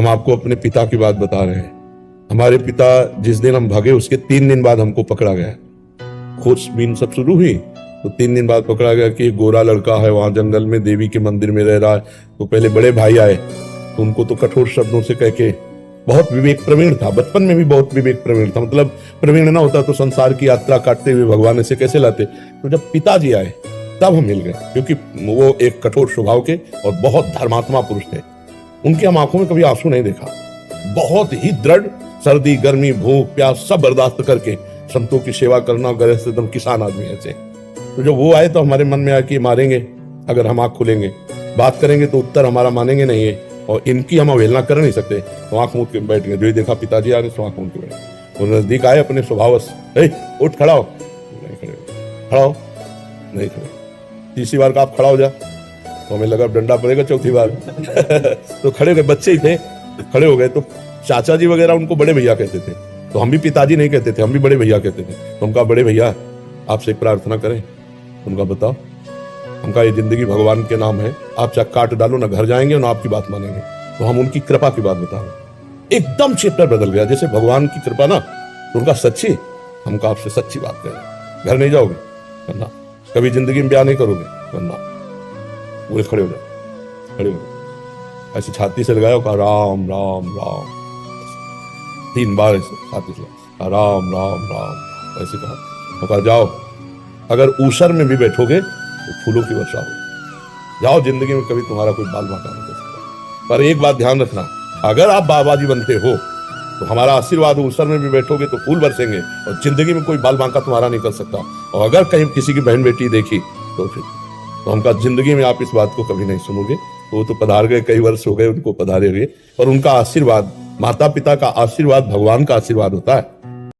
हम आपको अपने पिता की बात बता रहे हैं। हमारे पिता जिस दिन हम भागे उसके 3 दिन बाद हमको पकड़ा गया। खोजबीन सब शुरू हुई तो 3 दिन बाद पकड़ा गया कि एक गोरा लड़का है वहां जंगल में देवी के मंदिर में रह रहा है। तो पहले बड़े भाई आए तो उनको तो कठोर शब्दों से कह के, बहुत विवेक प्रवीण था, बचपन में भी बहुत विवेक प्रवीण था, मतलब प्रवीण ना होता तो संसार की यात्रा काटते हुए भगवान ऐसे कैसे लाते। तो जब पिताजी आए तब हम मिल गए, क्योंकि वो एक कठोर स्वभाव के और बहुत धर्मात्मा पुरुष थे। उनकी हम आंखों में कभी आंसू नहीं देखा। बहुत ही दृढ़, सर्दी गर्मी भूख प्यास सब बर्दाश्त करके संतों की सेवा करना, गृहस्थ एकदम किसान आदमी ऐसे। तो जब वो आए तो हमारे मन में आया कि मारेंगे अगर हम आंख खोलेंगे, बात करेंगे तो उत्तर हमारा मानेंगे नहीं है, और इनकी हम अवहेलना कर नहीं सकते। तो आंख मूंद के बैठ गए। जो ही देखा पिताजी आ रहे तो आंख मूंद के बैठ। वो नजदीक आए अपने स्वभाव से, उठ खड़ा हो, नहीं खड़े, खड़ा हो, नहीं खड़े। तीसरी बार का आप खड़ा हो जा तो हमें लगा डंडा पड़ेगा, चौथी बार तो खड़े हो गए। बच्चे ही थे, खड़े हो गए। तो चाचा जी वगैरह उनको बड़े भैया कहते थे, तो हम भी पिताजी नहीं कहते थे, हम भी बड़े भैया कहते थे। तो हमका बड़े भैया आपसे एक प्रार्थना करें। उनका बताओ। हमका ये जिंदगी भगवान के नाम है, आप चाहे काट डालो ना घर जाएंगे ना आपकी बात मानेंगे। तो हम उनकी कृपा की बात बता रहे। एकदम चैप्टर बदल गया, जैसे भगवान की कृपा ना तो उनका सच्ची, हमका आपसे सच्ची बात करें। घर नहीं जाओगे करना, कभी जिंदगी में ब्याह नहीं करोगे करना। पूरे खड़े हो जाओ, खड़े हो जाओ, ऐसे छाती से लगाओ, कहा राम राम राम 3 बार ऐसे छाती से कहा राम राम राम ऐसे कहा जाओ। अगर ऊसर में भी बैठोगे तो फूलों की वर्षा हो। जाओ, जिंदगी में कभी तुम्हारा कोई बाल बांका नहीं कर सकता। पर एक बात ध्यान रखना, अगर आप बाबा जी बनते हो तो हमारा आशीर्वाद, ऊसर में भी बैठोगे तो फूल बरसेंगे और जिंदगी में कोई बाल बांका तुम्हारा नहीं कर सकता। और अगर कहीं किसी की बहन बेटी देखी तो फिर तो हमका जिंदगी में आप इस बात को कभी नहीं सुनोगे। वो तो पधार गए, कई वर्ष हो गए उनको पधारे हुए, पर उनका आशीर्वाद, माता पिता का आशीर्वाद भगवान का आशीर्वाद होता है।